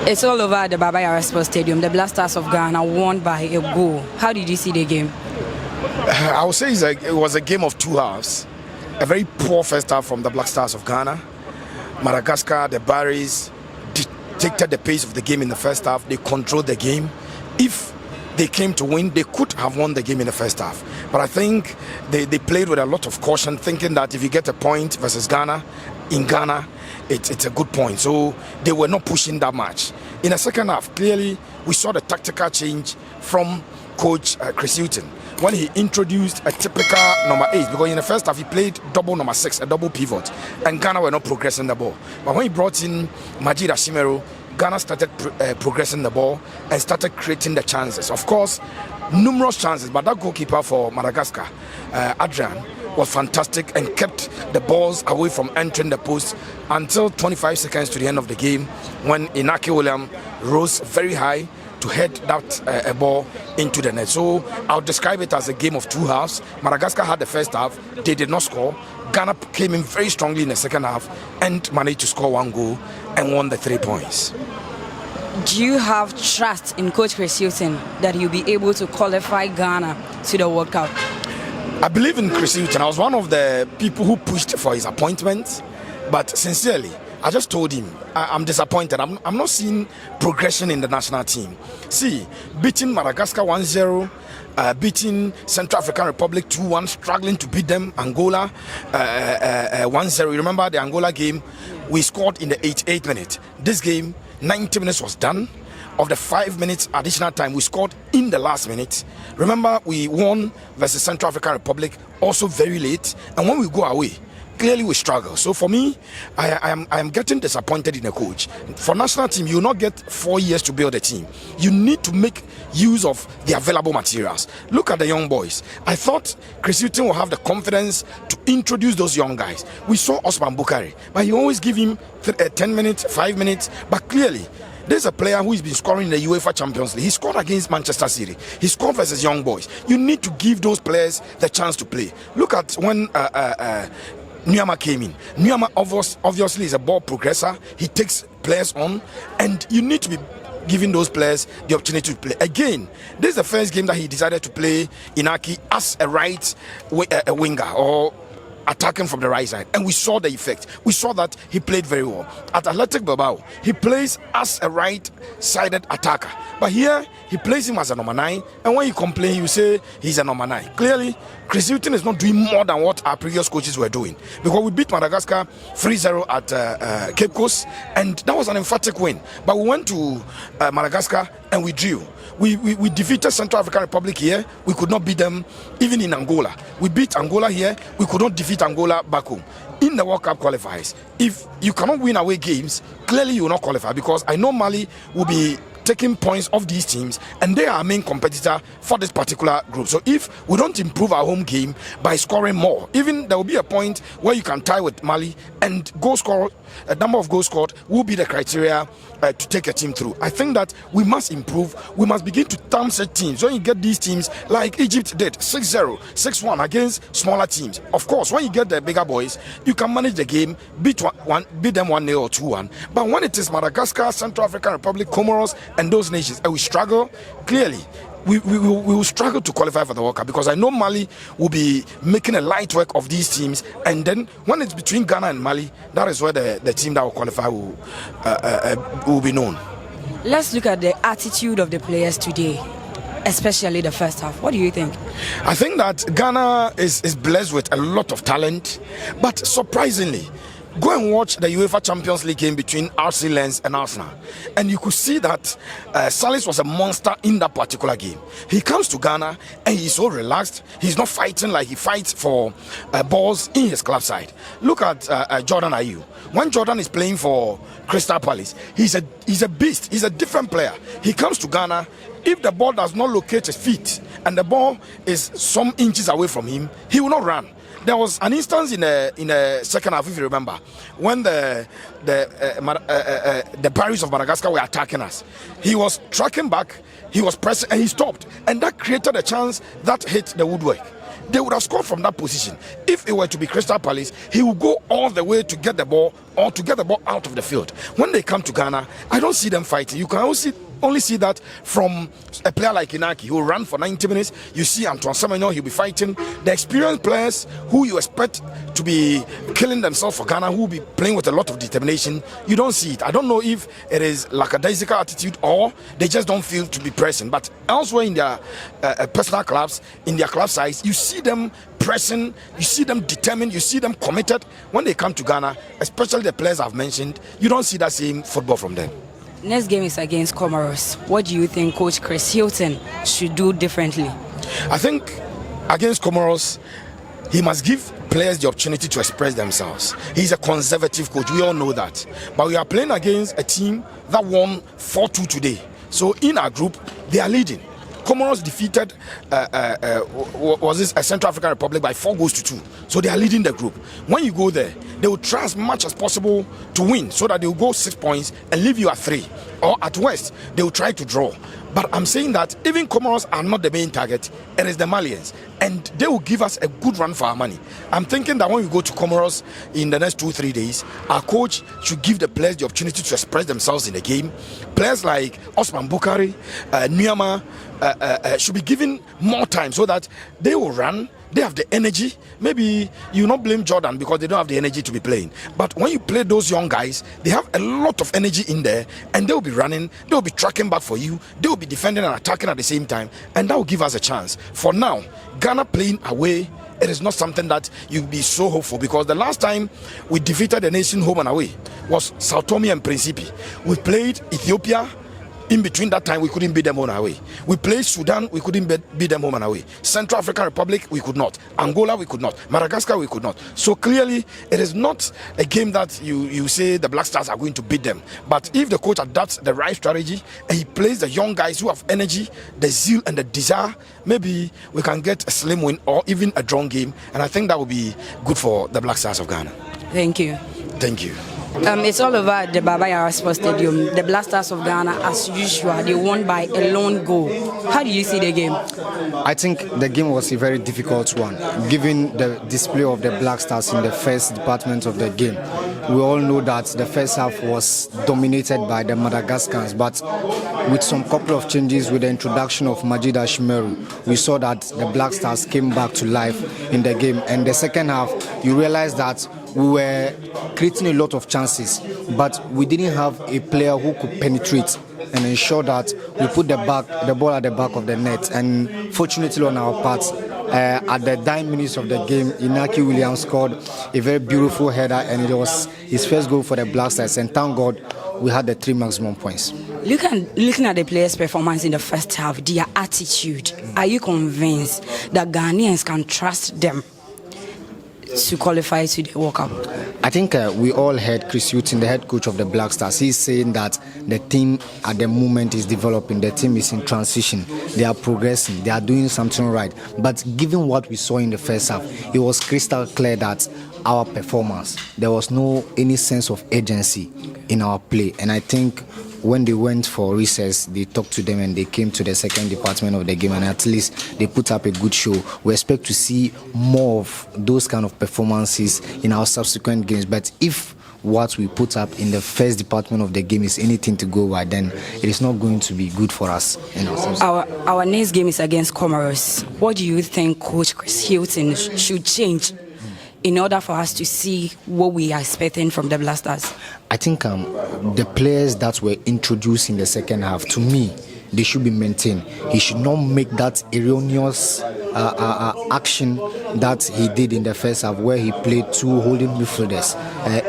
It's all over the YARA Sports Stadium. The Black Stars of Ghana won by a goal. How did you see the game? I would say it was a game of two halves. A very poor first half from the Black Stars of Ghana. Madagascar, the Barries, dictated the pace of the game in the first half. They controlled the game. If they came to win, they could have won the game in the first half. But I think they played with a lot of caution, thinking that if you get a point versus Ghana, in Ghana, it's a good point. So they were not pushing that much. In the second half, clearly, we saw the tactical change from Coach Chris Hughton when he introduced a typical number 8, because in the first half he played double number 6, a double pivot, and Ghana were not progressing the ball. But when he brought in Majid Ashimero, Ghana started progressing the ball and started creating the chances. Of course, numerous chances, but that goalkeeper for Madagascar, Adrian, was fantastic and kept the balls away from entering the post until 25 seconds to the end of the game, when Inaki William rose very high to head that ball into the net. So I'll describe it as a game of two halves. Madagascar had the first half, they did not score. Ghana came in very strongly in the second half and managed to score one goal and won the 3 points. Do you have trust in Coach Chris Hughton that he'll be able to qualify Ghana to the World Cup? I believe in Chris Hughton. I was one of the people who pushed for his appointment, but sincerely, I just told him I'm disappointed. I'm not seeing progression in the national team. See, beating Madagascar 1-0, beating Central African Republic 2-1, struggling to beat them, Angola 1-0. You remember the Angola game? We scored in the 88th minute. This game, 90 minutes was done. Of the 5 minutes additional time, we scored in the last minute. Remember, we won versus Central African Republic also very late. And when we go away, clearly we struggle. So for me, I am getting disappointed in a coach. For national team, you will not get 4 years to build a team. You need to make use of the available materials. Look at the young boys. I thought Chris Hughton will have the confidence to introduce those young guys. We saw Osman Bukari, but he always give him 10 minutes, 5 minutes. But clearly, there's a player who has been scoring in the UEFA Champions League. He scored against Manchester City. He scored versus young boys. You need to give those players the chance to play. Look at when Nyama came in. Nyama obviously is a ball progressor. He takes players on, and you need to be giving those players the opportunity to play. Again, this is the first game that he decided to play Inaki as a right winger or attacking from the right side, and we saw the effect. We saw that he played very well. At Athletic Bilbao, he plays as a right-sided attacker, but here he plays him as a number 9, and when you complain, you say he's a number 9. Clearly, Chris Hughton is not doing more than what our previous coaches were doing, because we beat Madagascar 3-0 at Cape Coast, and that was an emphatic win. But we went to Madagascar and we drew. We defeated Central African Republic here. We could not beat them even in Angola. We beat Angola here. We could not defeat Angola back home. In the World Cup qualifiers, if you cannot win away games, clearly you will not qualify, because I know Mali will be taking points off these teams, and they are our main competitor for this particular group. So if we don't improve our home game by scoring more, even there will be a point where you can tie with Mali, and a number of goals scored will be the criteria to take a team through. I think that we must improve. We must begin to term set teams. When you get these teams like Egypt did, 6-0, 6-1 against smaller teams. Of course, when you get the bigger boys, you can manage the game, beat them 1-0 or 2-1. But when it is Madagascar, Central African Republic, Comoros, and those nations, and we struggle, clearly we will struggle to qualify for the World Cup, because I know Mali will be making a light work of these teams, and then when it's between Ghana and Mali, that is where the team that will qualify will be known. Let's look at the attitude of the players today, especially the first half. What do you think? I think that Ghana is blessed with a lot of talent, but surprisingly, go and watch the UEFA Champions League game between RC Lens and Arsenal, and you could see that Salis was a monster in that particular game. He comes to Ghana and he's so relaxed. He's not fighting like he fights for balls in his club side. Look at Jordan Ayew. When Jordan is playing for Crystal Palace, he's a beast. He's a different player. He comes to Ghana. If the ball does not locate his feet and the ball is some inches away from him, he will not run. There was an instance in the second half, if you remember, when the Barries of Madagascar were attacking us. He was tracking back, he was pressing, and he stopped, and that created a chance that hit the woodwork. they would have scored from that position. If it were to be Crystal Palace, he would go all the way to get the ball or to get the ball out of the field. When they come to Ghana, I don't see them fighting. You can only see that from a player like Inaki, who will run for 90 minutes. You see Antoine Semenyo, he'll be fighting. The experienced players who you expect to be killing themselves for Ghana, who will be playing with a lot of determination, you don't see it. I don't know if it is lackadaisical attitude or they just don't feel to be pressing. But elsewhere in their personal clubs, in their club size, you see them pressing, you see them determined, you see them committed. When they come to Ghana, especially the players I've mentioned, you don't see that same football from them. Next game is against Comoros. What do you think Coach Chris Hilton should do differently? I think against Comoros, he must give players the opportunity to express themselves. He's a conservative coach, we all know that. But we are playing against a team that won 4-2 today. So in our group, they are leading. Comoros defeated a Central African Republic by 4-2. So they are leading the group. When you go there, they will try as much as possible to win so that they will go 6 points and leave you at 3. Or at worst, they will try to draw. But I'm saying that even Comoros are not the main target, it is the Malians. And they will give us a good run for our money. I'm thinking that when we go to Comoros in the next 2-3 days, our coach should give the players the opportunity to express themselves in the game. Players like Osman Bukari, Nyama, should be given more time so that they will run. They have the energy. Maybe you not blame Jordan because they don't have the energy to be playing. But when you play those young guys, they have a lot of energy in there, and they will be running, they will be tracking back for you, they will be defending and attacking at the same time, and that will give us a chance. For now, Ghana playing away, it is not something that you'll be so hopeful, because the last time we defeated the nation home and away was Sao Tome and Principe. We played Ethiopia. In between that time, we couldn't beat them home and away. We played Sudan, we couldn't beat them home and away. Central African Republic, we could not. Angola, we could not. Madagascar, we could not. So clearly, it is not a game that you say the Black Stars are going to beat them. But if the coach adopts the right strategy and he plays the young guys who have energy, the zeal and the desire, maybe we can get a slim win or even a drawn game. And I think that would be good for the Black Stars of Ghana. Thank you. Thank you. It's all over the YARA Sports Stadium. The Black Stars of Ghana, as usual, they won by a lone goal. How do you see the game? I think the game was a very difficult one, given the display of the Black Stars in the first department of the game. We all know that the first half was dominated by the Madagascars, but with some couple of changes, with the introduction of Majida Shimeru, we saw that the Black Stars came back to life in the game. And the second half, you realize that we were creating a lot of chances, but we didn't have a player who could penetrate and ensure that we put the ball at the back of the net. And fortunately on our part, at the 9 minutes of the game, Inaki Williams scored a very beautiful header, and it was his first goal for the Black Stars. And thank God we had the 3 maximum points. Looking at the players' performance in the first half, their attitude, are you convinced that Ghanaians can trust them to qualify to the World Cup? I think we all heard Chris Hilton, the head coach of the Black Stars. He's saying that the team at the moment is developing. The team is in transition. They are progressing. They are doing something right. But given what we saw in the first half, it was crystal clear that our performance, there was any sense of urgency in our play. And I think when they went for recess, they talked to them and they came to the second department of the game, and at least they put up a good show. We expect to see more of those kind of performances in our subsequent games. But if what we put up in the first department of the game is anything to go by, then it is not going to be good for us. Our next game is against Comoros. What do you think Coach Chris Hilton should change in order for us to see what we are expecting from the Black Stars? I think the players that were introduced in the second half, to me, they should be maintained. He should not make that erroneous action that he did in the first half, where he played two holding midfielders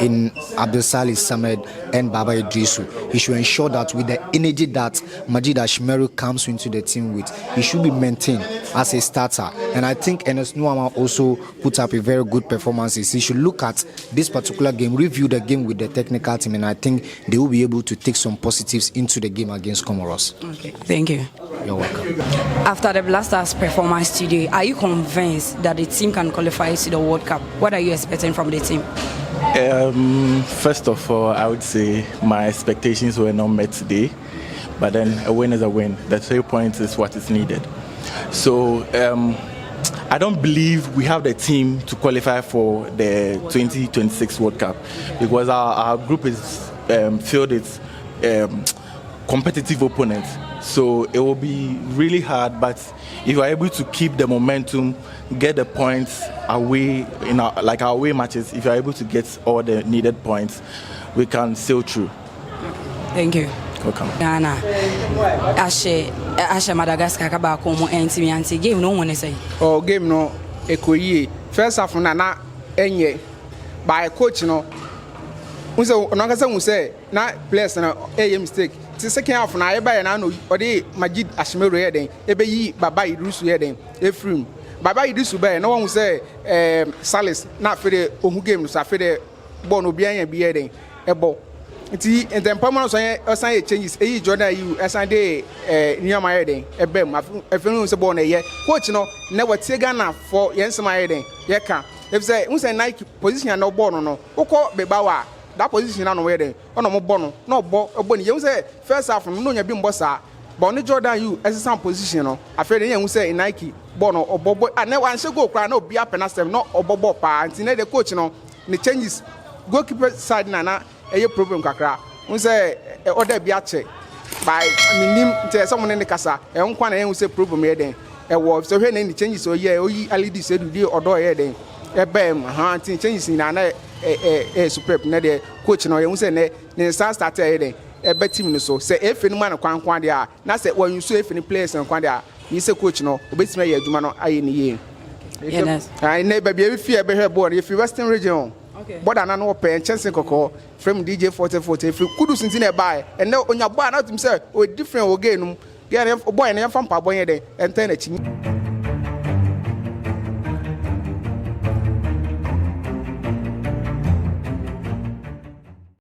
in Abdulsalih Samed and Baba Idrisu. He should ensure that with the energy that Majida Shimeru comes into the team with, he should be maintained as a starter. And I think Enes Nuama also put up a very good performance. He should look at this particular game, review the game with the technical team, and I think they will be able to take some positives into the game against Comoros. Okay, thank you. You're welcome. After the Black Stars performance today, are you convinced that the team can qualify to the World Cup? What are you expecting from the team? First of all, I would say my expectations were not met today, but then a win is a win. The 3 points is what is needed. So I don't believe we have the team to qualify for the 2026 World Cup because our group is filled with competitive opponents. So it will be really hard, but if we're able to keep the momentum, get the points away in our away matches, if you're able to get all the needed points, we can sail through. Thank you. Welcome. Ghana, Ashe Madagascar kaba komo anti game no one say. Oh, game no ekoyi. First half na enye by coach no. Unse onakasa unse na players na mistake. The second half na eba na no odi Majid Ashimero here den ebe yi Baba Idrisu here den Efrim Baba Idrisu be na won say Salis na fede ohu game so afede ball no bia yan bi here den ebo nti entempama so osan changes eyi Jordan you esan de nyama here den ebe ma efenu se ball na ye coach no na watie Ghana for yensema here den ye ka if say unse Nike position na ball no ukọ bebawa that position na no where dey ono mo bọ no obo ni you say first half no nya bi mbo sa but ni Jordan you exercise position no afere you say Nike bọ no obo na wan se go kra na obi apena sem no obo pa anti na the coach no ni changes goalkeeper side na eye problem kakra un say order bi ache by minim te someone in kasa e nkwa na you say problem here den e wo so hwe na ni changes o ye oyi alidi say do odo here den e bem ha anti changes na superb na the coach no you say ne start here den e team no so say efe no man kwan de a na say when you so efe ni players kwan de a you say coach no obetime ye adwuma no aye ni ye yes ai ne ba bia fi e be hwe board if Western region okay board na no pe chance kokko from DJ 4040 if kudu sinti na buy and na onya boy na tim say o different o game no ya boy na ya fampa boy de enten na chi